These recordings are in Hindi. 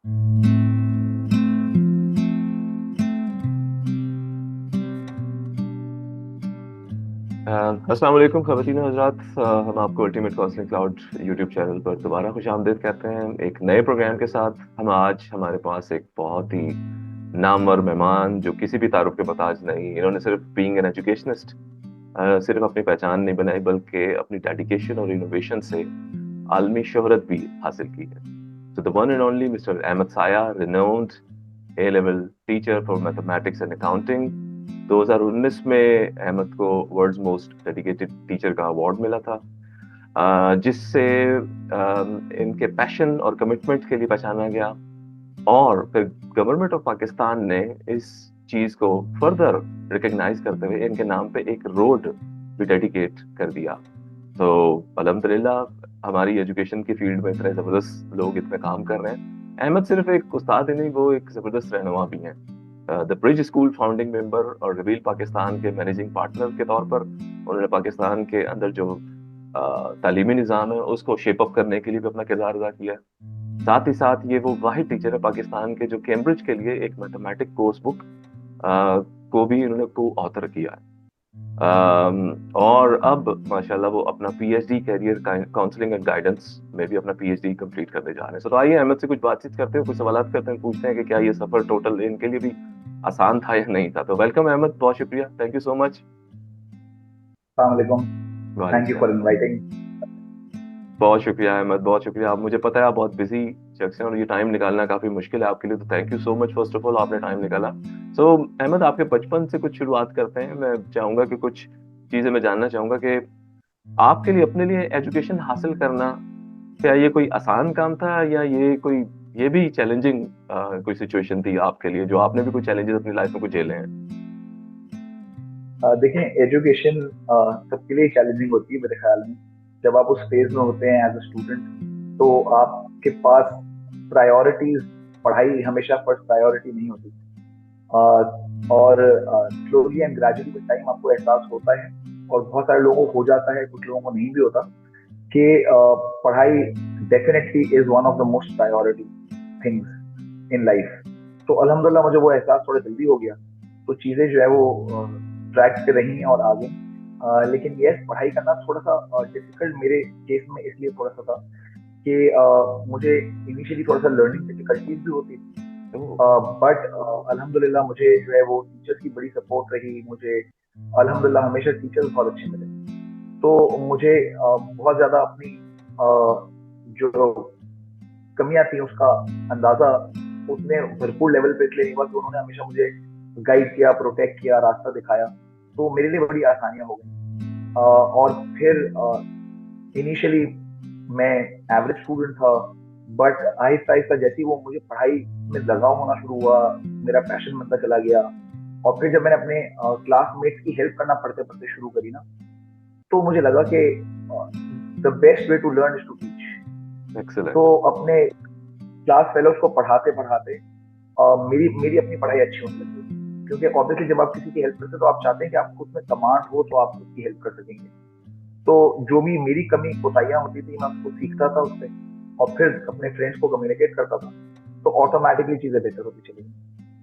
अस्सलाम वालेकुम ख़वातीन और हज़रात। हम आपको ultimate counselling cloud YouTube channel पर दोबारा खुश आमदीद कहते हैं एक नए प्रोग्राम के साथ। हम आज हमारे पास एक बहुत ही नामवर मेहमान जो किसी भी तारुफ के मोहताज नहीं। इन्होंने सिर्फ बीइंग एन एजुकेशनिस्ट सिर्फ अपनी पहचान नहीं बनाई, बल्कि अपनी डेडिकेशन और इनोवेशन से आलमी शोहरत भी हासिल की है। So the one and only Mr. Ahmed Saya, renowned A-level teacher for mathematics and accounting। 2019 में अहमद को वर्ल्ड्स मोस्ट डेडिकेटेड टीचर का अवार्ड मिला था, जिससे इनके पैशन और कमिटमेंट के लिए पहचाना गया। और फिर गवर्नमेंट ऑफ पाकिस्तान ने इस चीज को फर्दर रिकग्नाइज करते हुए इनके नाम पे एक रोड भी डेडिकेट कर दिया। तो अल्हम्दुलिल्लाह हमारी एजुकेशन की फील्ड में इतने जबरदस्त लोग इतने काम कर रहे हैं। अहमद सिर्फ एक उस्ताद ही नहीं, वो एक जबरदस्त रहनुमा भी हैं। The bridge school founding member और रिवील पाकिस्तान के मैनेजिंग पार्टनर के तौर पर उन्होंने पाकिस्तान के अंदर जो तालीमी निज़ाम है उसको शेप अप करने के लिए भी अपना किरदार अदा किया है। साथ ही साथ ये वो वाहिद टीचर है पाकिस्तान के जो कैम्ब्रिज के लिए एक मैथमेटिक कोर्स बुक को भी इन्होंने को ऑथर किया है। और अब माशाल्लाह वो अपना PhD career counselling and guidance में भी अपना पीएचडी कंप्लीट करने जा रहे हैं। तो आइए अहमद से कुछ बातचीत करते हैं, कुछ सवालात करते हैं, पूछते हैं कि क्या ये सफर टोटल इनके लिए भी आसान था या नहीं था। तो वेलकम अहमद, बहुत शुक्रिया, थैंक यू सो मच। अस्सलाम वालेकुम। थैंक यू वालेकुम। For inviting. बहुत शुक्रिया अहमद, बहुत शुक्रिया। आप, मुझे पता है आप बहुत बिजी शख्स हैं और ये टाइम निकालना काफी मुश्किल है आपके लिए, तो thank you so much first of all, आपने टाइम निकाला। सो अहमद, आपके बचपन से कुछ शुरुआत करते हैं। मैं चाहूंगा कि कुछ चीजें मैं जानना चाहूंगा कि आपके लिए, अपने लिए एजुकेशन हासिल करना, क्या ये कोई आसान काम था या ये भी चैलेंजिंग कोई सिचुएशन थी आपके लिए, जो आपने भी कोई चैलेंजेस अपनी लाइफ में कुछ झेले हैं? देखें, एजुकेशन सबके लिए चैलेंजिंग होती है मेरे ख्याल में। जब आप उस फेज में होते हैं एज अ स्टूडेंट, तो आपके पास प्रायोरिटीज, पढ़ाई हमेशा फर्स्ट प्रायोरिटी नहीं होती। और slowly and gradually with time आपको एहसास होता है, और बहुत सारे लोगों को हो जाता है, कुछ लोगों को नहीं भी होता, कि पढ़ाई definitely is one of the most priority things in life. तो अल्हम्दुलिल्लाह मुझे वो एहसास थोड़ा जल्दी हो गया, तो चीजें जो है वो ट्रैक पे रही और आ गई। लेकिन यस, पढ़ाई करना थोड़ा सा डिफिकल्ट मेरे केस में इसलिए थोड़ा सा था कि मुझे इनिशियली थोड़ा सा लर्निंग डिफिकल्टीज भी होती थी। बट अल्हम्दुलिल्लाह मुझे जो है वो टीचर्स की बड़ी सपोर्ट रही। मुझे अल्हम्दुलिल्लाह हमेशा टीचर्स बहुत अच्छे मिले। तो मुझे बहुत ज्यादा अपनी जो कमियां थी उसका अंदाजा उतने भरपूर लेवल पे इसलिए नहीं हुआ कि उन्होंने हमेशा मुझे गाइड किया, प्रोटेक्ट किया, रास्ता दिखाया। तो मेरे लिए बड़ी आसानियां हो गई। और फिर इनिशियली मैं एवरेज स्टूडेंट था, बट आहिस्ता आहिस्ता जैसे ही वो मुझे पढ़ाई में लगाव होना शुरू हुआ, मेरा पैशन बनता चला गया। और फिर जब मैंने अपने क्लासमेट्स की हेल्प करना पढ़ते पढ़ते शुरू करी ना, तो मुझे लगा कि the best way to learn is to teach. तो एक्सेलेंट। अपने क्लास फेलोज को पढ़ाते पढ़ाते मेरी मेरी अपनी पढ़ाई अच्छी होने लगी। क्योंकि ऑब्वियसली जब आप किसी की हेल्प करते हैं तो आप चाहते हैं कि आपको उसमें कमांड हो, तो आप उसकी हेल्प कर सकेंगे। तो जो भी मेरी कमी कोताहियां होती थी, मैं उसको सीखता था उससे, और फिर अपने फ्रेंड्स को कम्युनिकेट करता था, तो ऑटोमेटिकली चीजें बेहतर होती चली गई।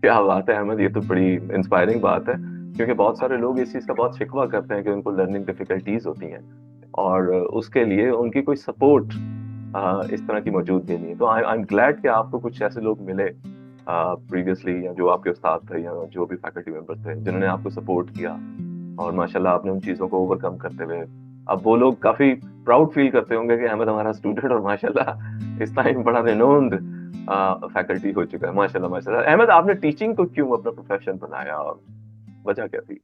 क्या बात है अहमद, ये तो बड़ी इंस्पायरिंग बात है, क्योंकि बहुत सारे लोग इस चीज़ का बहुत शिकवा करते हैं कि उनको लर्निंग डिफिकल्टीज होती हैं और उसके लिए उनकी कोई सपोर्ट इस तरह की मौजूद भी नहीं है। तो आई एम ग्लैड कि आपको कुछ ऐसे लोग मिले प्रीवियसली, या जो आपके उस्ताद थे या जो भी फैकल्टी मेंबर थे जिन्होंने आपको सपोर्ट किया, और माशाल्लाह आपने उन चीज़ों को ओवरकम करते हुए अब वो लोग काफ़ी प्राउड फील करते होंगे कि अहमद हमारा स्टूडेंट और माशाल्लाह इस टाइम बड़ा रिनोन्ड फैकल्टी हो चुका है। माशाल्लाह माशाल्लाह। अहमद, आपने टीचिंग को क्यों अपना प्रोफेशन बनाया और वजह क्या थी?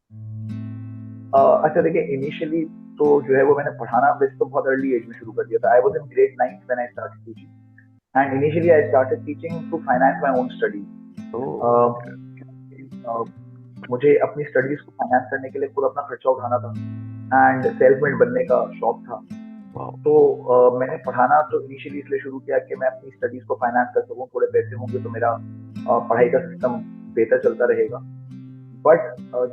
अच्छा, देखिए, इनिशियली तो जो है वो मैंने पढ़ाना वैसे तो बहुत अर्ली एज में शुरू कर दिया था। I was in grade 9 when I started teaching, and initially I started teaching to finance my own oh, studies. मुझे अपनी स्टडीज को फाइनेंस करने के लिए पूरा अपना खर्चा उठाना था, एंड सेल्फ मेड बनने का शौक था। वाह। तो मैंने पढ़ाना तो इनिशियली इसलिए शुरू किया कि मैं अपनी स्टडीज को फाइनेंस कर सकूं, थोड़े पैसे होंगे तो मेरा पढ़ाई का सिस्टम बेहतर चलता रहेगा। बट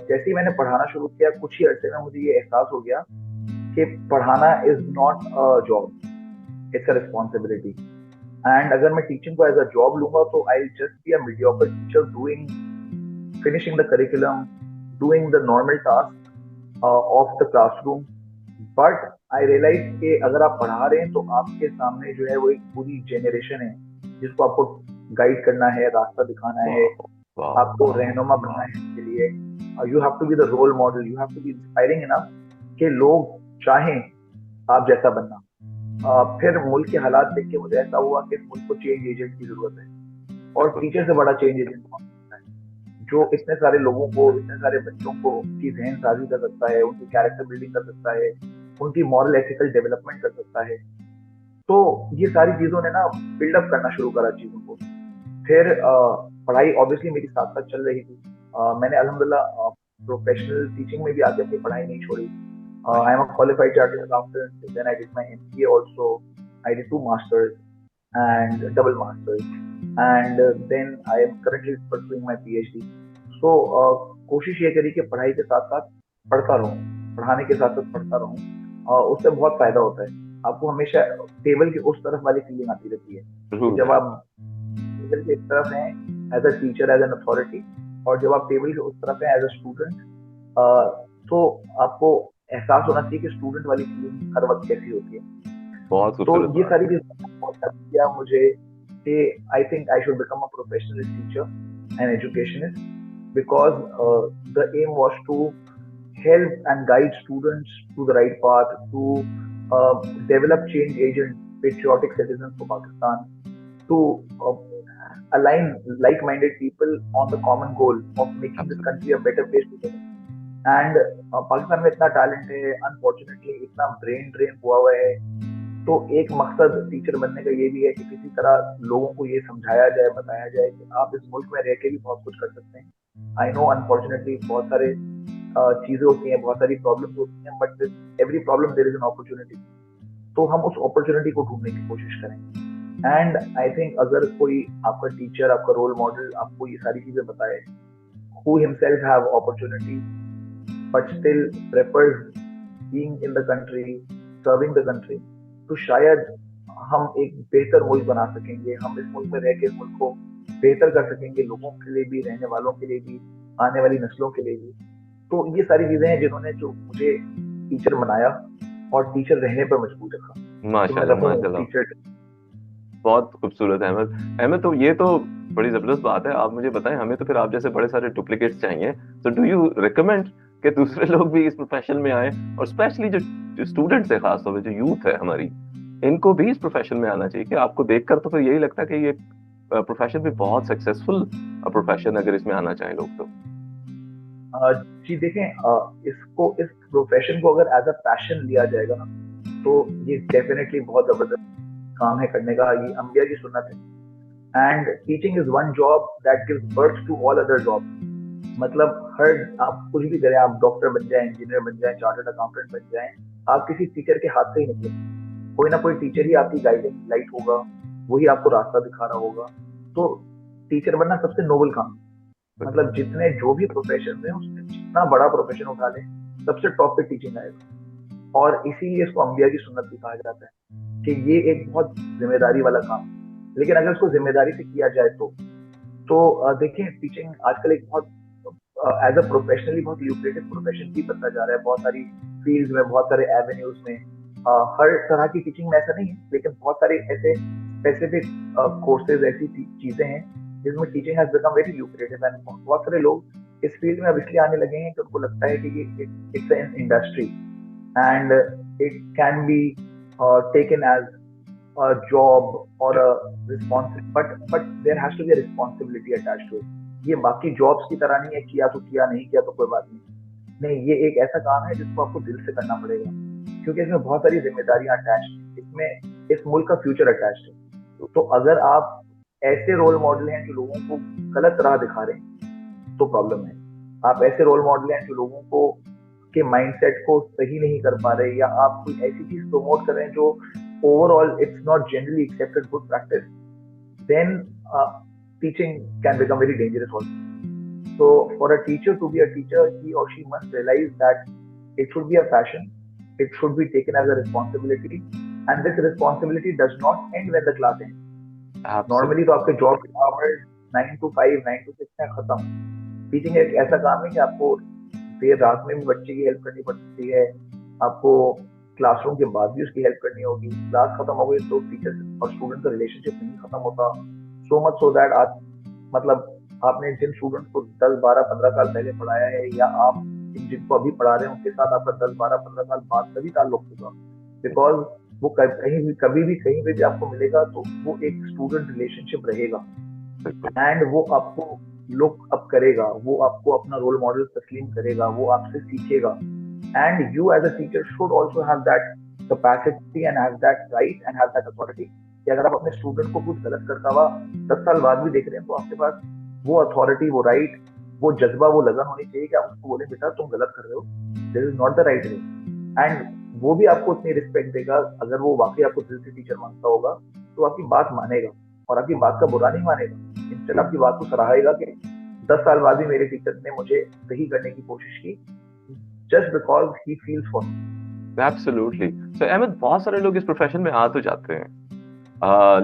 जैसे ही मैंने पढ़ाना शुरू किया, कुछ ही अरसे में मुझे ये एहसास हो गया कि पढ़ाना is not a job, it's a responsibility. And अगर मैं टीचिंग को एज अ जॉब लूंगा तो I just be a mediocre teacher doing finishing the curriculum, doing the normal task of the classroom. But I realise कि अगर आप पढ़ा रहे हैं तो आपके सामने जो है वो एक पूरी जेनरेशन है जिसको आपको गाइड करना है, रास्ता दिखाना है, आपको रहनुमा बनना है इसके लिए. You have to be the role model, you have to be inspiring enough कि लोग चाहें आप जैसा बनना. फिर मुल्क के हालात देख के मुझे ऐसा हुआ कि इस मुल्क को चेंज एजेंट की जरूरत है, और टीचर से बड़ा चेंज एजेंट कौन होता है जो इतने सारे लोगों को, इतने सारे बच्चों को उनकी जहन साजी कर सकता है, उनकी कैरेक्टर बिल्डिंग कर सकता है, उनकी मॉरल एथिकल डेवलपमेंट कर सकता है. तो ये सारी चीजों ने ना बिल्डअप करना शुरू करा चीजों को. फिर पढ़ाई ऑब्वियसली मेरी साथ साथ चल रही थी. मैंने अल्हम्दुलिल्लाह प्रोफेशनल टीचिंग में भी आके अपनी पढ़ाई नहीं छोड़ी. I am a qualified chartered accountant, then I did my MBA also, I did 2 masters and double masters, and then I am currently pursuing my PhD. So कोशिश ये करी कि पढ़ाई के साथ साथ पढ़ता रहूं, पढ़ाने के साथ साथ पढ़ता रहूं. उससे बहुत फायदा होता है. आपको हमेशा टेबल की उस तरफ वाली फीलिंग आती रहती है कि जब आप टेबल के इस तरफ हैं as a teacher, as an authority, और जब आप टेबल के उस तरफ हैं एज अ स्टूडेंट, तो आपको एहसास होना चाहिए कि स्टूडेंट वाली फीलिंग हर वक्त कैसी होती है. बहुत तो ये सारी खूबसूरत चीजें बहुत किया मुझे कि I think I should become a professional teacher and educationist, because the aim was to help and guide students to the right path, to develop change agent, patriotic citizens for Pakistan, to align like-minded people on the common goal of making this country a better place to live. And Pakistan में इतना टैलेंट है, अनफॉर्चुनेटली इतना ब्रेन ड्रेन हुआ हुआ है. तो एक मकसद टीचर बनने का ये भी है कि किसी तरह लोगों को ये समझाया जाए, बताया जाए कि आप इस मुल्क में रह के भी बहुत कुछ कर सकते हैं. आई नो अनफॉर्चुनेटली बहुत सारे चीजें होती हैं, बहुत सारी प्रॉब्लम्स होती हैं, but every problem there is an opportunity. तो हम उस अपॉर्चुनिटी को ढूंढने की कोशिश करें. एंड आई थिंक अगर कोई आपका टीचर, आपका रोल मॉडल आपको ये सारी चीजें बताए, who himself have opportunities but still prefers being in the country, serving the country, तो शायद हम एक बेहतर मुल्क बना सकेंगे. हम इस मुल्क में रह के इस मुल्क को बेहतर कर सकेंगे, लोगों के लिए भी, रहने वालों के लिए भी, आने वाली नस्लों के लिए भी. तो ये सारी चीजें हैं जिन्होंने जो मुझे टीचर बनाया और टीचर रहने पर मजबूर रखा. माशाल्लाह माशाल्लाह, बहुत खूबसूरत है अहमद. तो ये तो बड़ी जबरदस्त बात है. आप मुझे बताएं, हमें तो फिर आप जैसे बड़े सारे डुप्लीकेट्स चाहिए. तो डू यू रिकमेंड कि दूसरे लोग भी इस प्रोफेशन में आए, और स्पेशली जो स्टूडेंट्स है, खासतौर पे जो यूथ है हमारी, इनको भी इस प्रोफेशन में आना चाहिए? कि आपको देखकर तो फिर यही लगता है कि ये प्रोफेशन भी बहुत सक्सेसफुल प्रोफेशन, अगर इसमें आना चाहें लोग तो. जी देखें, इस प्रोफेशन को अगर एज अ पैशन लिया जाएगा ना, तो ये डेफिनेटली बहुत जबरदस्त काम है करने का. ये अंबिया की सुन्नत है. And teaching is one job that gives birth to all other job. मतलब हर, आप कुछ भी करें, आप डॉक्टर बन जाएं, इंजीनियर बन जाएं, चार्टर्ड अकाउंटेंट बन जाएं, आप किसी टीचर के हाथ से ही निकले. कोई ना कोई टीचर ही आपकी गाइडिंग लाइट होगा, वही आपको रास्ता दिखा रहा होगा. तो टीचर बनना सबसे नोबल काम. मतलब जितने जो भी प्रोफेशन है, उसमें जितना बड़ा प्रोफेशन उठा ले, सबसे टॉप पे टीचिंग आएगा. और इसीलिए इसको अंबिया की सुन्नत भी कहा जाता है कि ये एक बहुत जिम्मेदारी वाला काम है. लेकिन अगर इसको जिम्मेदारी से किया जाए तो देखिए, टीचिंग आजकल एक बहुत एज अ प्रोफेशनली बहुत ल्यूक्रेटिव प्रोफेशन भी बनता जा रहा है. बहुत सारी फील्ड्स में, बहुत सारे एवेन्यूज में, हर तरह की टीचिंग में ऐसा नहीं है, लेकिन बहुत सारे ऐसे स्पेसिफिक कोर्सेज, ऐसी चीजें हैं जिसमें teaching has become very lucrative. And बहुत सारे लोग इस फील्ड में अब इसलिए आने लगे हैं कि उनको लगता है कि ये it's an industry and it can be taken as a job or a responsibility, but there has to be a responsibility attached to it. ये बाकी जॉब्स की तरह नहीं है, किया तो किया, नहीं किया तो कोई बात नहीं. ये एक ऐसा काम है जिसको आपको दिल से करना पड़ेगा, क्योंकि इसमें बहुत सारी जिम्मेदारियां अटैच हैं. इसमें इस मुल्क का फ्यूचर अटैच्ड है. तो अगर आप ऐसे रोल मॉडल हैं जो लोगों को गलत राह दिखा रहे हैं, तो प्रॉब्लम है. आप ऐसे रोल मॉडल हैं जो लोगों को के माइंडसेट को सही नहीं कर पा रहे, या आप कोई ऐसी चीज प्रमोट कर रहे हैं जो overall it's not generally accepted good practice, then teaching can become very dangerous also. So for a teacher to be a teacher, he or she must realize that it should be a passion, it should be taken as a responsibility, and this responsibility does not end when the class ends. Normally तो आपके जॉब आवर्स 9 to 5, 9 to 6 में खत्म। टीचिंग एक ऐसा काम है कि आपको देर रात में भी बच्चे की हेल्प करनी पड़ सकती है, आपको क्लासरूम के बाद भी उसकी हेल्प करनी होगी। क्लास खत्म हो गई तो टीचर और स्टूडेंट का रिलेशनशिप नहीं खत्म होता। सो मच सो दैट आज मतलब आपने जिन स्टूडेंट को 10, 12, 15 साल पहले पढ़ाया है, या आप जिनको अभी पढ़ा रहे हैं उनके साथ आपका 10, 12, 15 साल बाद कभी ताल्लुक होगा, बिकॉज वो कभी भी कहीं पे भी आपको मिलेगा तो वो एक स्टूडेंट रिलेशनशिप रहेगा। एंड वो आपको लुक अप करेगा, वो आपको अपना रोल मॉडल तस्लीम करेगा, वो आपसे सीखेगा। And you as a teacher should also have that capacity and have that right and have that authority कि अगर आप अपने स्टूडेंट को कुछ गलत करता हुआ 10 साल बाद भी देख रहे हैं तो आपके पास वो अथॉरिटी, वो राइट, वो जज्बा, वो लगन होनी चाहिए कि आप उसको बोले बेटा तुम गलत कर रहे हो, this is not the right way. And वो भी आपको उतनी रिस्पेक्ट देगा, अगर वो वाकई आपको दिल से टीचर मानता होगा तो आपकी बात मानेगा और आपकी बात का बुरा नहीं मानेगा। इंस्टेड आपकी बात को सराहेगा कि 10 साल बाद भी मेरे टीचर ने मुझे सही करने की कोशिश की, just because he feels for me. Absolutely. So Ahmad, बहुत सारे लोग इस प्रोफेशन में आ तो जाते हैं,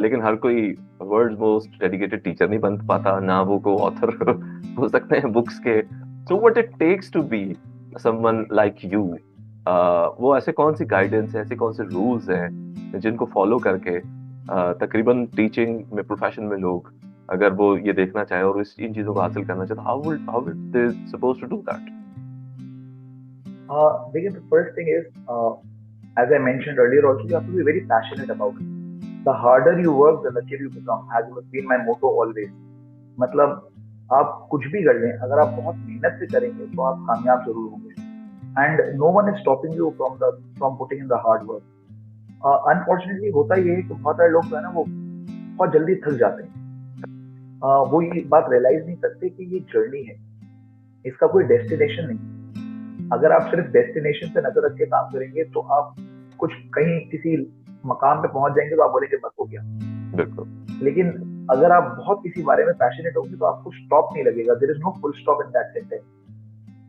लेकिन हर कोई वर्ल्ड्स मोस्ट डेडिकेटेड टीचर नहीं बन पाता, ना वो को ऑथर हो सकते हैं बुक्स के। So what it takes to be someone like you, वो ऐसे कौन सी गाइडेंस है, ऐसे कौन से रूल्स हैं जिनको फॉलो करके तकरीबन टीचिंग में, प्रोफेशन में लोग अगर वो ये देखना चाहे और इन चीजों को हासिल करना चाहे, how will they suppose to do that? देखिए, the first thing is, as I mentioned earlier also, you have to be very passionate about it. The harder you work, the luckier you become, has been my motto always. मतलब आप कुछ भी कर लें, अगर आप बहुत मेहनत से करेंगे तो आप कामयाब जरूर होंगे। And no one is stopping you from putting in the hard work. Unfortunately होता ये है कि बहुत सारे लोग जो है ना वो बहुत जल्दी थक जाते हैं। वो ये बात रियलाइज नहीं करते कि ये जर्नी है, इसका कोई डेस्टिनेशन नहीं। अगर आप सिर्फ डेस्टिनेशन पे नजर रख के काम करेंगे तो आप कुछ कहीं किसी मकाम पे पहुंच जाएंगे तो आप बोलेंगे बस हो गया। बिल्कुल। लेकिन अगर आप बहुत किसी बारे में पैशनेट होंगे तो आपको स्टॉप नहीं लगेगा। There is no full stop in that sentence.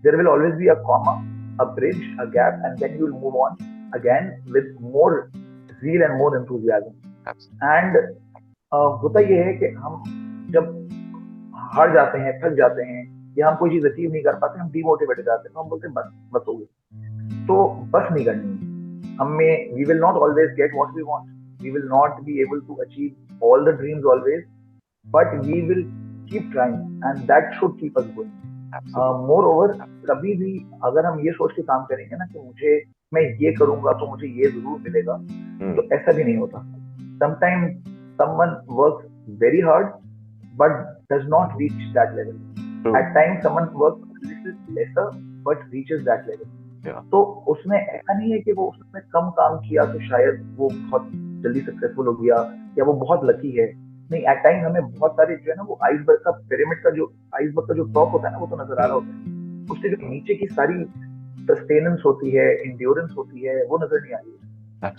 There will always be a comma, a bridge, a gap, and then you will move on again with more zeal and more enthusiasm. एंड होता ये है कि हम जब हार जाते हैं, थक जाते हैं, या हम कोई चीज अचीव नहीं कर पाते, हम डिमोटिवेट हो जाते हैं, तो हम बोलते हैं बस बस हो गई। तो बस नहीं करनी है हमें। We will not always get what we want, we will not be able to achieve all the dreams always, but we will keep trying and that should keep us going. Moreover, कभी भी अगर हम ये सोच के काम करेंगे ना कि मुझे, मैं ये करूंगा तो मुझे ये जरूर मिलेगा, तो ऐसा भी नहीं होता। Sometimes someone works very hard but does not reach that level. At times someone works a little lesser but reaches that level. तो उसमें ऐसा नहीं है कि वो उसने कम काम किया तो शायद वो बहुत जल्दी सक्सेसफुल हो गया या वो बहुत लकी है। नहीं, एट टाइम हमें बहुत सारे जो है ना वो आइसबर्ग का पिरामिड का जो आइसबर्ग का जो टॉप होता है ना वो तो नजर आ रहा होता है, उससे जो नीचे की सारी सस्टेनेंस होती है, इंड्योरेंस होती है, वो नजर नहीं आ रही है।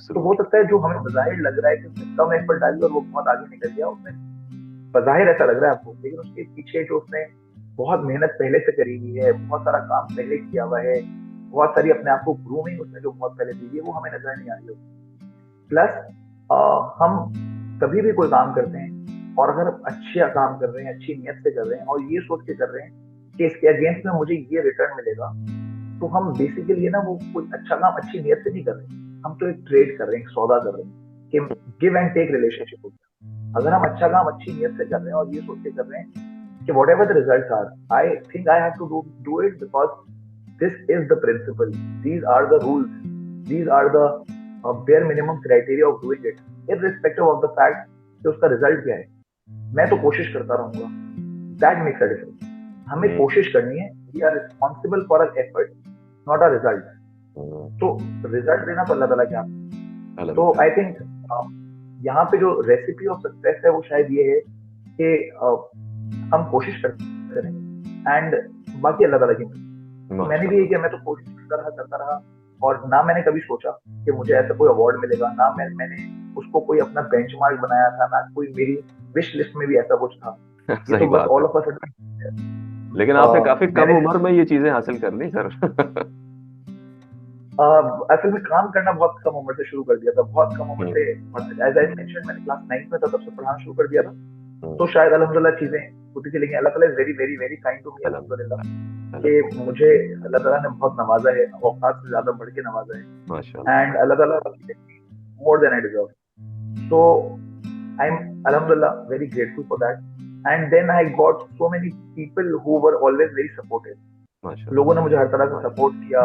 तो हो सकता है जो हमें बज़ाहिर लग रहा है कि उसने कम एफर्ट डाली और वो बहुत आगे निकल गया, उसमें बज़ाहिर ऐसा लग रहा है आपको, लेकिन उसके पीछे जो उसने बहुत मेहनत पहले से करी हुई है, बहुत सारा काम पहले किया हुआ है, बहुत सारी अपने आप को ग्रूमिंग उसने जो बहुत पहले दी है, वो हमें नजर नहीं आ रही होती। प्लस हम कभी भी कोई काम करते हैं और अगर अच्छा काम कर रहे हैं, अच्छी नीयत से कर रहे हैं और ये सोच के कर रहे हैं कि इसके अगेंस्ट में मुझे ये रिटर्न मिलेगा, तो हम बेसिकली ना वो कोई अच्छा काम अच्छी नीयत से नहीं कर रहे, हम तो एक ट्रेड कर रहे हैं, एक सौदा कर रहे हैं कि गिव एंड टेक रिलेशनशिप होता है। अगर हम अच्छा काम अच्छी नीयत से कर रहे हैं और ये सोच के कर रहे हैं कि whatever the results are, I think I have to do it because this is the principle, these are the rules, these are the bare minimum criteria of doing it, irrespective of the fact कि उसका रिजल्ट क्या है, मैं तो कोशिश करता रहूंगा। That makes a difference. हमें कोशिश करनी है, we are responsible for our effort, not a result. तो रिजल्ट देना तो अल्लाह ताला के हाथ में। तो आई थिंक यहाँ पे जो रेसिपी ऑफ सक्सेस है वो शायद ये है कि हम कोशिश करते रहें एंड बाकी अल्लाह ताला की। मैंने भी ये किया, मैं तो कोशिश करता रहा और ना मैंने कभी सोचा कि मुझे ऐसा कोई अवार्ड मिलेगा, ना मैंने उसको कोई अपना बेंचमार्क बनाया था, ना कोई मेरी विश लिस्ट में भी ऐसा कुछ था। सही बात है। ऑल ऑफ अ सडन लेकिन आपने काफी कम उम्र में ये चीजें हासिल कर ली सर। असल में काम करना बहुत कम उम्र से शुरू कर दिया था, बहुत कम उम्र से। एज आई मेंशन, मैंने क्लास 9 में था तब से पढ़ाना शुरू कर दिया था। तो शायद अल्हम्दुलिल्लाह चीजें होती थी, लेकिन अल्लाह ताला is very very very kind to me, अल्हम्दुलिल्लाह, कि मुझे अल्लाह ताला ने बहुत नवाजा है, औकात से ज्यादा बढ़ के नवाजा है, माशाल्लाह। एंड अल्लाह ताला more than I deserve. So I'm alhamdulillah very grateful for that. And then I got so many people who were always very supportive. माशाल्लाह। लोगों ने मुझे हर तरह से सपोर्ट किया,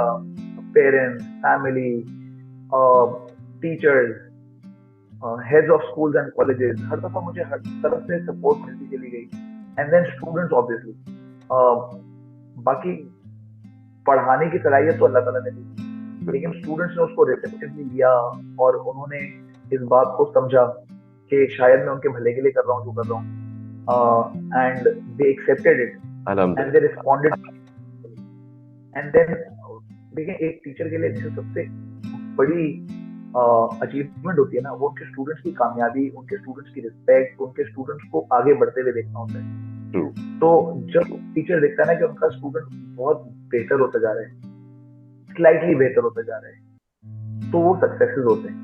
parents, family, teachers, heads of schools and colleges, हर दफा मुझे हर तरफ से सपोर्ट मिलती चली गई। एंड देन स्टूडेंट्स ऑब्वियसली, बाकी पढ़ाने की सलाहियत तो अल्लाह ताला ने दी, लेकिन स्टूडेंट्स ने उसको रिसेप्टिवली लिया और उन्होंने इस बात को समझा कि शायद मैं उनके भले के लिए कर रहा हूँ जो कर रहा हूँ, and they accepted it and they responded. And then देखिए, एक टीचर के लिए जो सबसे बड़ी अचीवमेंट होती है ना, वो उनके स्टूडेंट्स की कामयाबी, उनके स्टूडेंट्स की रिस्पेक्ट, उनके स्टूडेंट्स को आगे बढ़ते हुए देखना होता है। तो जब टीचर देखता है ना कि उनका स्टूडेंट बहुत बेहतर होता जा रहा है, स्लाइटली बेहतर होता जा रहा है, तो वो सक्सेसेस होते हैं,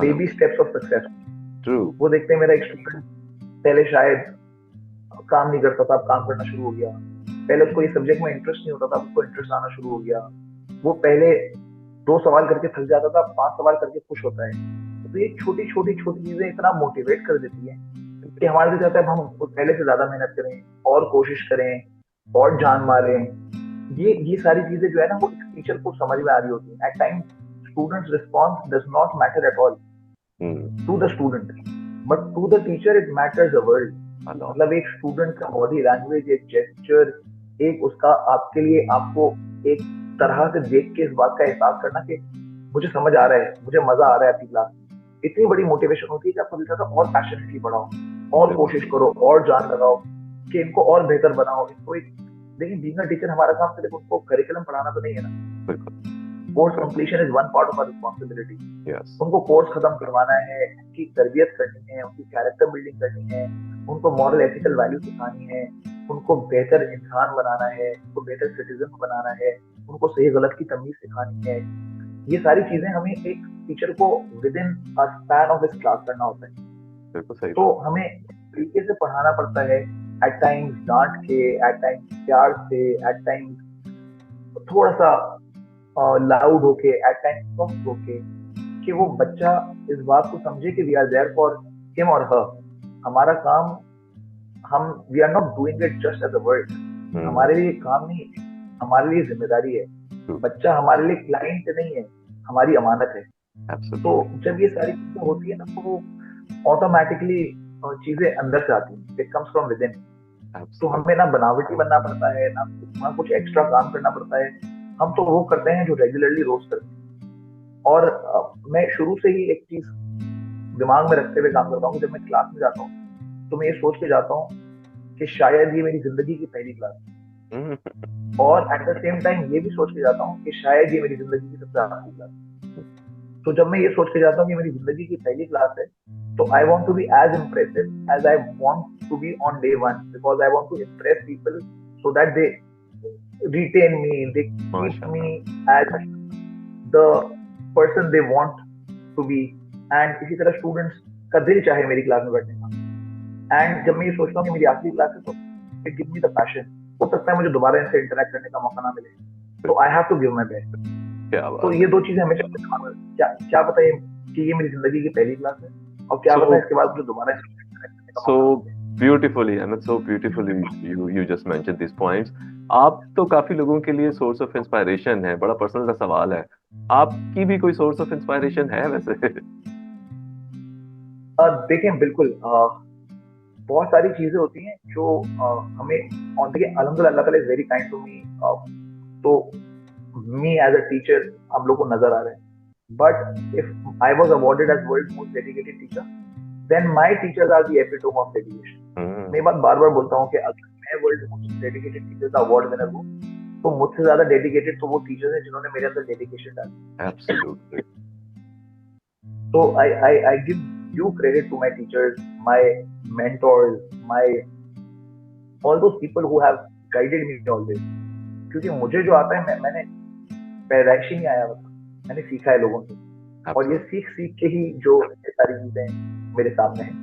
बेबी स्टेप्स ऑफ सक्सेस। वो देखते हैं मेरा एक स्टूडेंट पहले शायद काम नहीं करता था, अब काम करना शुरू हो गया, पहले उसको ये सब्जेक्ट में इंटरेस्ट नहीं होता था, उसको इंटरेस्ट आना शुरू हो गया, वो पहले 2 सवाल करके थक जाता था, 5 सवाल करके खुश होता है। तो ये छोटी छोटी छोटी चीजें इतना मोटिवेट कर देती है कि हमारे दिल चाहता है हम पहले से ज्यादा मेहनत करें और कोशिश करें और जान मारें। ये सारी चीजें जो है ना, वो टीचर को समझ में आ रही होती है। At time students response does not matter at all to the student, but to the teacher it matters the world. मतलब एक स्टूडेंट का बॉडी लैंग्वेज, एक जेस्चर, एक उसका आपके लिए, आपको एक तरह से देख के इस बात का एहसास करना कि मुझे समझ आ रहा है, मुझे मजा आ रहा है आपकी क्लास में, इतनी बड़ी मोटिवेशन होती है कि आपको दिखता था और पैशनेटली पढ़ाओ और कोशिश करो और जान लगाओ कि इनको और बेहतर बनाओ इनको। एक देखिए, बीइंग अ टीचर हमारा काम सिर्फ उनको करिकुलम पढ़ाना तो नहीं है ना, course completion is one part of our responsibility. उनको कोर्स खत्म करवाना है, उनकी तरबियत करनी है, उनकी कैरेक्टर बिल्डिंग करनी है, उनको मॉरल एथिकल वैल्यू सिखानी है, उनको बेहतर इंसान बनाना है, उनको बेहतर सिटीजन बनाना है, उनको सही गलत की तमीज सिखानी है। ये सारी चीजें हमें एक टीचर को with in a span of his class करना होता है। तो हमें तरीके से पढ़ाना पड़ता है, एट टाइम्स डांट के, एट टाइम्स प्यार से, एट टाइम्स थोड़ा सा लाउड होके, एट टाइम्स सॉफ्ट होके, कि वो बच्चा इस बात को समझे कि we are there for him और हर। हमारा काम, we are not doing it just as a work, हमारे लिए काम नहीं, हमारे लिए जिम्मेदारी है। बच्चा हमारे लिए क्लाइंट नहीं है, हमारी अमानत है। तो जब ये सारी चीजें होती है ना, तो ऑटोमेटिकली चीजें अंदर से आती हैं, it comes from with in. तो हमें ना बनावटी बनना पड़ता है, ना कुछ एक्स्ट्रा काम करना पड़ता है, हम तो वो करते हैं जो रेगुलरली रोज करते हैं। और मैं शुरू से ही एक चीज दिमाग में रखते हुए काम करता हूँ कि जब मैं क्लास में जाता हूँ तो मैं ये सोच के जाता हूँ कि शायद ये मेरी जिंदगी की पहली क्लास है, और एट द सेम टाइम ये भी सोच के जाता हूँ कि शायद ये मेरी जिंदगी की सबसे आखिरी क्लास है। तो जब मैं ये सोच के जाता हूँ कि मेरी जिंदगी की पहली क्लास है, तो I want to be as impressive as I want to be on day one, because I want to impress people so that they retain me, they keep me as the person they want to be, and इसी तरह स्टूडेंट्स का दिल चाहे मेरी क्लास में बैठने का। एंड जब मैं ये सोचता हूँ कि मेरी आखिरी क्लास है, तो it gives me the passion. हो सकता है मुझे दोबारा इनसे इंटरेक्ट करने का मौका ना मिले, तो I have to give my best. तो ये दो चीजें हमेशा क्या पता है कि ये मेरी जिंदगी की पहली क्लास है, और क्या पता है इसके बाद मुझे दोबारा इंटरेक्ट करने का मौका मिले। Beautifully, Ahmed, so beautifully you just mentioned these points. आप तो काफी लोगों के लिए सोर्स ऑफ इंस्पायरेशन है, बड़ा पर्सनल सा सवाल है, आपकी भी कोई सोर्स ऑफ इंस्पायरेशन है वैसे? देखें, बिल्कुल बहुत सारी चीजें होती हैं जो हमें, और देखिए अल्हम्दुलिल्लाह अल्लाह ताला is very kind to me. तो मी एज अ टीचर हम लोग को नजर आ रहे हैं, but if I was awarded as world most dedicated teacher, then my teachers are the epitome of dedication. मैं बात बार बार बोलता हूँ कि अगर मैं वर्ल्ड मोस्ट डेडिकेटेड टीचर का अवार्ड विनर हूँ, तो मुझसे ज्यादा डेडिकेटेड तो वो टीचर्स हैं जिन्होंने मेरे अंदर डेडिकेशन डाली। एब्सोल्युटली। तो I give due credit to my teachers, my mentors, all those people who have guided me always. क्योंकि मुझे जो आता है, मैंने पैदाइश ही नहीं आया था, मैंने सीखा है लोगों से, और ये सीख सीख के ही जो ये सारी चीजें मेरे सामने हैं।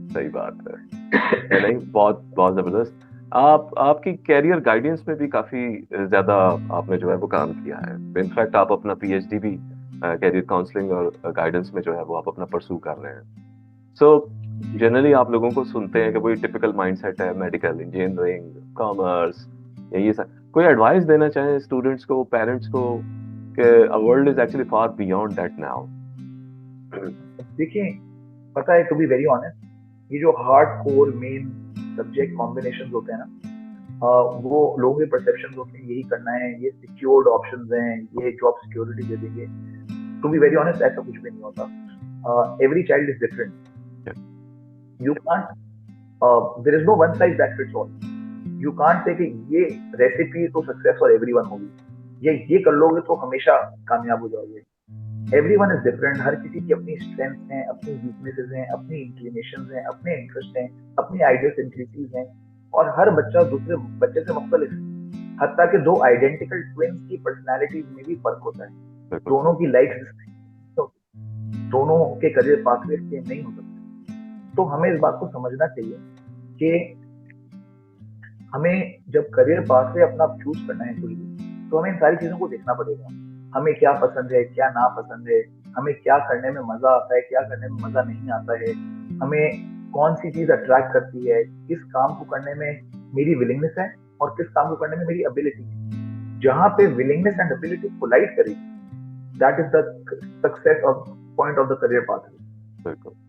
सही बात है। नहीं, बहुत बहुत जबरदस्त। आपकी कैरियर गाइडेंस में भी काफी ज्यादा आपने जो है वो काम किया है। इनफैक्ट आप अपना पीएचडी भी कैरियर काउंसलिंग और गाइडेंस में जो है वो आप अपना परसू कर रहे हैं। सो जनरली आप लोगों को सुनते हैं कि वही टिपिकल माइंडसेट है, मेडिकल, इंजीनियरिंग, कॉमर्स, या ये सब। कोई एडवाइस देना चाहें स्टूडेंट्स को, पेरेंट्स को, कि a world is actually far beyond that now? देखिए, पता है, टू बी वेरी ऑनेस्ट, ये जो hard core main subject combination होते हैं ना, वो लोगों के परसेप्शन होते हैं यही करना है, ये सिक्योर्ड ऑप्शंस हैं, ये जॉब सिक्योरिटी दे देंगे। टू बी वेरी ऑनेस्ट, ऐसा कुछ भी नहीं होता। Every child is different. You can't, there is no one size that fits all. You can't say कि ये रेसिपी तो सक्सेस फॉर एवरीवन होगी, ये कर लोगे तो हमेशा कामयाब हो जाओगे। Everyone is different. हर किसी की अपनी स्ट्रेंथ हैं, अपनी वीकनेसेस हैं, अपनी इंक्लिनेशंस हैं, अपने इंटरेस्ट हैं, अपनी आइडियल्स इंक्रीज हैं, और हर बच्चा दूसरे बच्चे से मुख्तलिफ है। हत्ता कि दो आइडेंटिकल ट्विंस की पर्सनालिटीज में भी फर्क होता है। दोनों की लाइफ, दोनों के करियर पाथवे सेम नहीं हो सकते। तो हमें इस बात को समझना चाहिए कि हमें जब करियर पाथवे अपना चूज करना है कोई भी, तो हमें इन सारी चीजों को देखना पड़ेगा। हमें क्या पसंद है, क्या ना पसंद है, हमें क्या करने में मजा आता है, क्या करने में मजा नहीं आता है, हमें कौन सी चीज अट्रैक्ट करती है, किस काम को करने में मेरी विलिंगनेस है और किस काम को करने में मेरी एबिलिटी है। जहां पे विलिंगनेस एंड एबिलिटी कोलाइड करेगी, that is the success of point of the career pathway.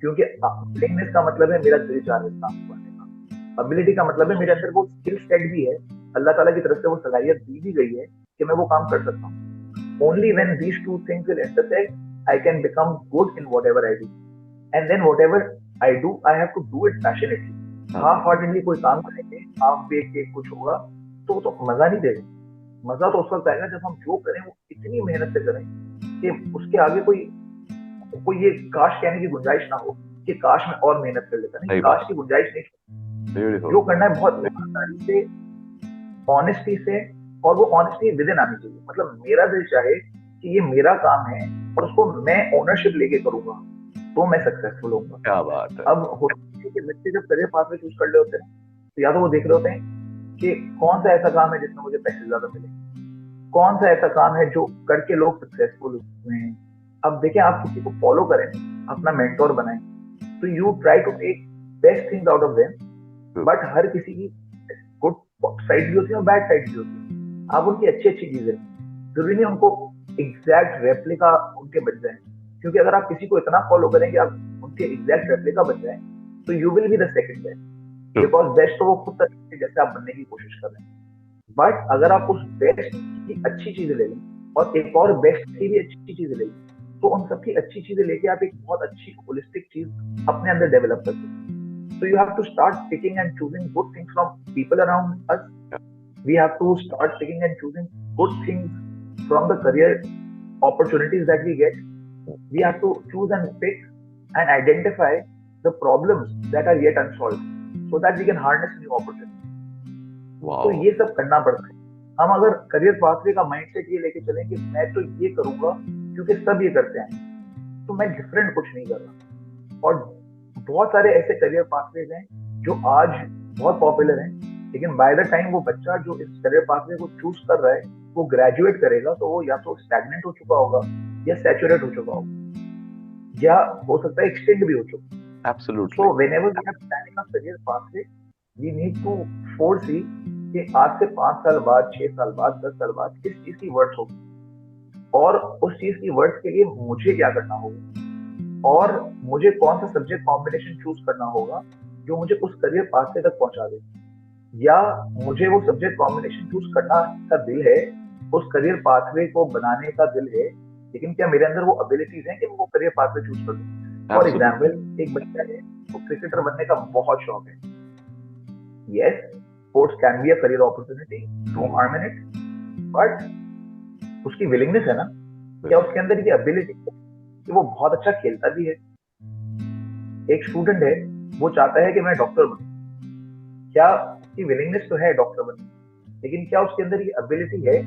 क्योंकि विलिंगनेस का मतलब है मेरा दिल चाह रहा है काम करने का, एबिलिटी का मतलब है मेरे अंदर वो स्किल सेट भी है, अल्लाह ताला की तरफ से वो सलाहियत दी भी गई है कि मैं वो काम कर सकता हूँ। Only when these two things will intersect, I can become good in whatever I do. And then whatever I do, I have to do it passionately. Half-heartedly कोई काम करेंगे, half baked के कुछ होगा, तो मजा नहीं देगा। मजा तो उस वक्त आएगा जब हम जो करें वो इतनी मेहनत से करें कि उसके आगे कोई कोई ये काश कहने की गुंजाइश ना हो कि काश मैं और मेहनत कर लेता। नहीं, काश की गुंजाइश नहीं। जो करना है बहुत ईमानदारी से, ऑनेस्टी से, और वो ऑनेस्टी विद इन आनी चाहिए। मतलब मेरा दिल चाहे कि ये मेरा काम है और उसको मैं ओनरशिप लेके करूंगा, तो मैं सक्सेसफुल होऊंगा। क्या बात है। अब होता है कि बच्चे जब करियर पाथवे चूज कर रहे होते हैं, तो या तो वो देख रहे होते हैं कि कौन सा ऐसा काम है जिसमें मुझे पैसे ज्यादा मिले, कौन सा ऐसा काम है जो करके लोग सक्सेसफुल हुए हैं। अब देखें, आप किसी को फॉलो करें, अपना मेंटोर बनाएं, तो you try to take best things out of them. But हर किसी की गुड साइड भी होती है और बैड साइड भी होती है। आप उनकी अच्छी अच्छी चीजें, जरूरी नहीं उनको एग्जैक्ट रेप्लिका उनके बन जाए, क्योंकि अगर आप किसी को इतना फॉलो करेंगे आप उनके एग्जैक्ट रेप्लिका बन जाए, तो you will be the second best. Because best तो वो खुद तक जैसे आप बनने की कोशिश कर रहे हैं। बट अगर आप उस बेस्ट की अच्छी चीजें ले लें और एक और बेस्ट की भी अच्छी चीजें ले लें, तो उन सबकी अच्छी चीजें लेके आप एक बहुत अच्छी होलिस्टिक चीज अपने अंदर डेवलप करते हैं। So you have to start picking and choosing good things from people around us. We have to start picking and choosing good things from the career opportunities that we get. We have to choose and pick and identify the problems that are yet unsolved, so that we can harness new opportunities. Wow. तो ये सब करना पड़ता है। हम अगर करियर पाथवे का माइंडसेट ये लेके चलें कि मैं तो ये करूंगा क्योंकि सब ये करते हैं, तो मैं डिफरेंट कुछ नहीं कर रहा। और बहुत सारे ऐसे करियर पाथवेज हैं जो आज बहुत पॉपुलर हैं, लेकिन बाय द टाइम वो बच्चा जो इस करियर पाथवे को चूज कर रहा है वो ग्रेजुएट करेगा, तो वो या तो स्टैग्नेंट हो चुका होगा या सैचुरेट हो चुका होगा, या हो सकता है एक्सटेंड भी हो चुका। Absolutely. So whenever we are planning a career pathway, we need to foresee कि आज से 5 साल बाद, 6 साल बाद, 10 साल बाद किस चीज की वर्थ होगी, और उस चीज की वर्थ के लिए मुझे क्या करना होगा, और मुझे कौन सा सब्जेक्ट कॉम्बिनेशन चूज करना होगा जो मुझे उस करियर पाथवे तक पहुंचा दे। या मुझे वो सब्जेक्ट कॉम्बिनेशन चूज करना का दिल है, उस करियर पाथवे को बनाने का दिल है, लेकिन क्या मेरे अंदर वो एबिलिटीज हैं कि मैं वो करियर पाथवे चूज कर दूं। फॉर एग्जाम्पल, एक बच्चा है तो क्रिकेटर बनने का बहुत शौक है। Yes, sports can be a career opportunity, no harm in it, but उसकी विलिंगनेस है ना, क्या उसके अंदर ये एबिलिटी कि वो बहुत अच्छा खेलता भी है। एक स्टूडेंट है, वो चाहता है कि मैं डॉक्टर बनूं, क्या उसकी विलिंगनेस तो है डॉक्टर बनने, लेकिन क्या उसके अंदर ये एबिलिटी है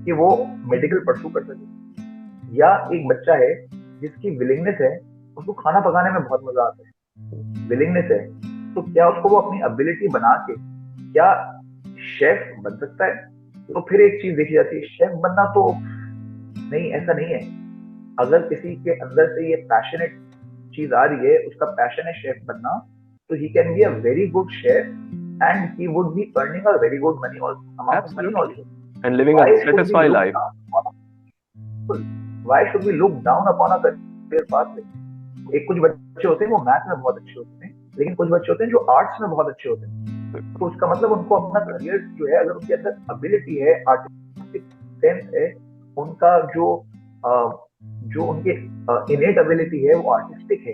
कि वो मेडिकल परस्यू कर सके। या एक बच्चा है जिसकी विलिंगनेस है, उसको खाना पकाने में बहुत मजा आता है, विलिंगनेस है, तो क्या उसको वो अपनी एबिलिटी बना के क्या शेफ बन सकता है? तो फिर एक चीज देखी जाती है, शेफ बनना तो नहीं, ऐसा नहीं है। अगर किसी के अंदर से ये पैशनेट चीज आ रही है, उसका पैशन है शेफ बनना, तो he can be a very good chef and he would be earning a very good money also, amount of money Absolutely. also. And living a Why should we satisfied look life. down upon people? Why should we look down upon a career path? एक कुछ बच्चे होते हैं वो मैथ में बहुत अच्छे होते हैं, लेकिन कुछ बच्चे होते हैं जो आर्ट्स में बहुत अच्छे होते हैं। तो उसका मतलब उनको अपना करियर जो है, अगर उनके अंदर एबिलिटी है, आर्टिस्टिक सेंस है, उनका जो उनके इनेट एबिलिटी है वो आर्टिस्टिक है,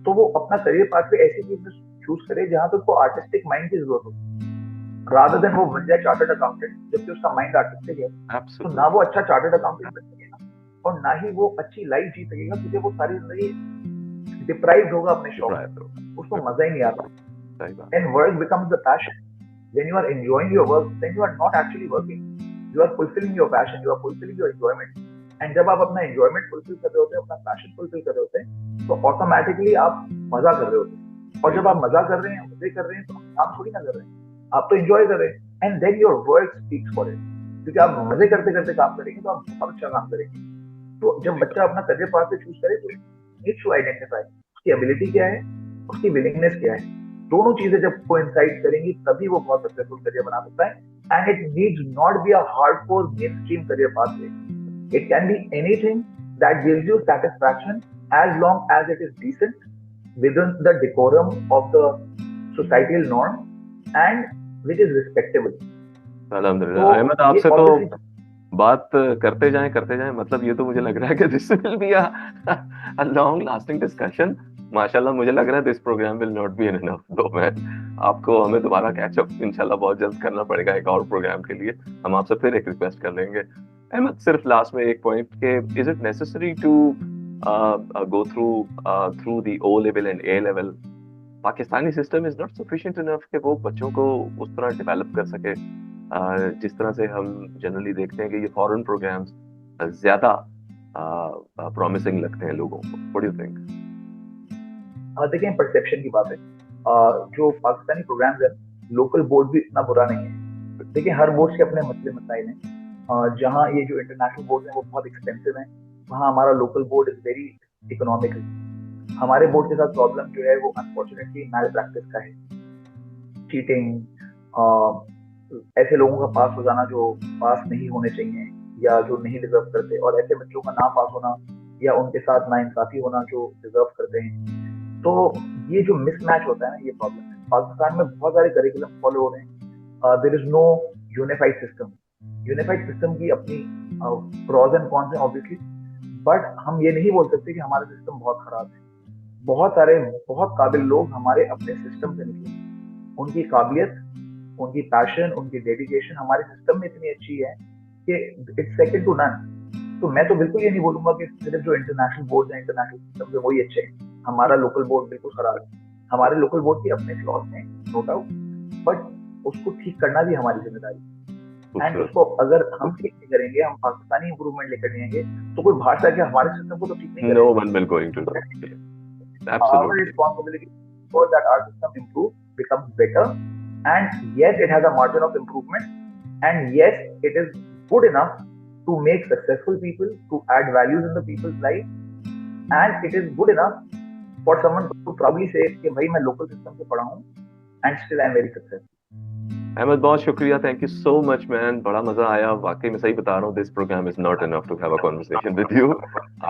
तो वो अपना करियर पाथवे ऐसी चीज में चूज करे जहां पे उसको आर्टिस्टिक माइंड की जरूरत हो, रादर देन वो बन जाए चार्टर्ड अकाउंटेंट जबकि उसका माइंड आर्टिस्टिक है। तो ना वो अच्छा चार्टर्ड अकाउंटेंट बन सकेगा और ना ही वो अच्छी लाइफ जी सकेगा, क्योंकि वो सारी जिंदगी डिप्राइव्ड होगा अपने शौक से, उसको मजा ही नहीं आता। And work becomes the passion. When you are enjoying your work, then you are not actually working. You are fulfilling your passion, you are fulfilling your enjoyment. And जब आप अपना enjoyment fulfill कर रहे होते हैं, अपना passion fulfill कर रहे होते हैं, तो automatically आप मजा कर रहे होते हैं। और जब आप मजा कर रहे हैं, मजे कर रहे हैं, तो आप काम थोड़ी ना कर रहे हैं, आप तो enjoy कर रहे हैं। And then your work speaks for it. क्योंकि आप मजे करते करते काम करेंगे तो आप बहुत अच्छा काम करेंगे। तो जब बच्चा अपना करियर पाथ से चूज करे, तो नीड्स टू आइडेंटिफाई उसकी एबिलिटी क्या है, उसकी विलिंगनेस क्या है। दोनों चीजें जब कोइंसाइड करेंगी तभी वो बहुत सक्सेसफुल करियर बना सकता है। And it needs not be a hardcore mainstream career pathway, it can be anything that gives you satisfaction as long as it is decent within the decorum of the societal norm and which is respectable. अल्हम्दुलिल्लाह। अहमद, आपसे तो बात करते जाएं, मतलब ये तो मुझे लग रहा है कि this will be a long lasting discussion. माशाल्लाह, मुझे लग रहा है this programme will not be enough. तो मैं आपको हमें दोबारा कैच अप इंशाल्लाह बहुत जल्द करना पड़ेगा एक और प्रोग्राम के लिए। हम आपसे फिर एक रिक्वेस्ट कर लेंगे। अहमद, सिर्फ लास्ट में एक पॉइंट के, is it necessary to go through the O level and A level? Pakistani system is not sufficient enough कि वो बच्चों को उस तरह डेवलप कर सके जिस तरह से हम जनरली देखते हैं कि ये फॉरेन प्रोग्राम्स ज्यादा प्रॉमिसिंग लगते हैं लोगों को। What do you think? देखिए, परसेप्शन की बात है। जो पाकिस्तानी प्रोग्राम्स है, लोकल बोर्ड भी इतना बुरा नहीं है। देखिए, हर बोर्ड के अपने मसले मसाइल हैं। जहाँ ये जो इंटरनेशनल बोर्ड हैं वो बहुत एक्सपेंसिव हैं, वहाँ हमारा local board is very economical. हमारे बोर्ड के साथ प्रॉब्लम जो है वो अनफॉर्चुनेटली मैल प्रैक्टिस का है, चीटिंग, ऐसे लोगों का पास हो जाना जो पास नहीं होने चाहिए या जो नहीं डिजर्व करते, और ऐसे बच्चों का ना पास होना या उनके साथ नाइंसाफी होना जो डिजर्व करते हैं। तो ये जो मिसमैच होता है ना, ये प्रॉब्लम है। पाकिस्तान में बहुत सारे करिकुलम फॉलो हो रहे हैं, there is no unified system. Unified system की अपनी प्रॉज एंड कॉन्स हैं ऑब्वियसली, बट हम ये नहीं बोल सकते कि हमारा सिस्टम बहुत खराब है। बहुत सारे बहुत काबिल लोग हमारे अपने सिस्टम से निकले, उनकी काबिलियत, उनकी पैशन, उनकी डेडिकेशन हमारे सिस्टम में इतनी अच्छी है कि इट्स सेकंड टू नन। तो मैं तो बिल्कुल ये नहीं बोलूंगा कि सिर्फ जो इंटरनेशनल बोर्ड है, इंटरनेशनल सिस्टम से वही अच्छे हैं, हमारा लोकल बोर्ड बिल्कुल खराब है। हमारे लोकल बोर्ड के अपने फ्लॉज हैं, नो डाउट, बट उसको ठीक करना भी हमारी जिम्मेदारी। एंड उसको अगर हम ठीक नहीं करेंगे, हम पाकिस्तानी इंप्रूवमेंट लेकर जाएंगे, तो कोई बाहर से आके हमारे सिस्टम को तो ठीक नहीं करेगा। No one will going to do it. Our responsibility for that our system improve, becomes better, and yes, it has a margin of improvement, and yes, it is good enough to make successful people, to add values in the people's life, and it is good enough for someone to probably say कि भाई मैं local system से पढ़ा हूँ and still I am very successful. Ahmed, बहुत शुक्रिया, thank you so much man, बड़ा मजा आया वाकई में। सही बता रहा हूँ, this programme is not enough to have a conversation with you.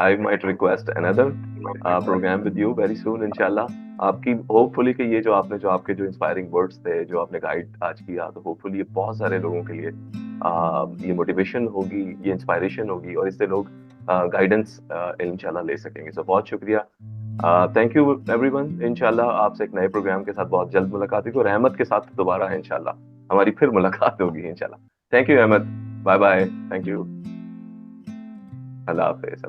I might request another programme with you very soon इंशाल्लाह। आपकी होपफुली कि ये जो आपके जो इंस्पायरिंग वर्ड्स थे, जो आपने गाइड आज किया, तो होपफुली ये बहुत सारे लोगों के लिए ये मोटिवेशन होगी, ये इंस्पायरेशन होगी, और इससे लोग गाइडेंस इंशाल्लाह ले सकेंगे। सो बहुत शुक्रिया, थैंक यू एवरीवन। इंशाल्लाह आपसे एक नए प्रोग्राम के साथ बहुत जल्द मुलाकात होगी, और अहमद के साथ दोबारा है इंशाल्लाह हमारी फिर मुलाकात होगी इंशाल्लाह। Thank you Ahmad, bye bye, thank you, अल्लाह हाफिज़।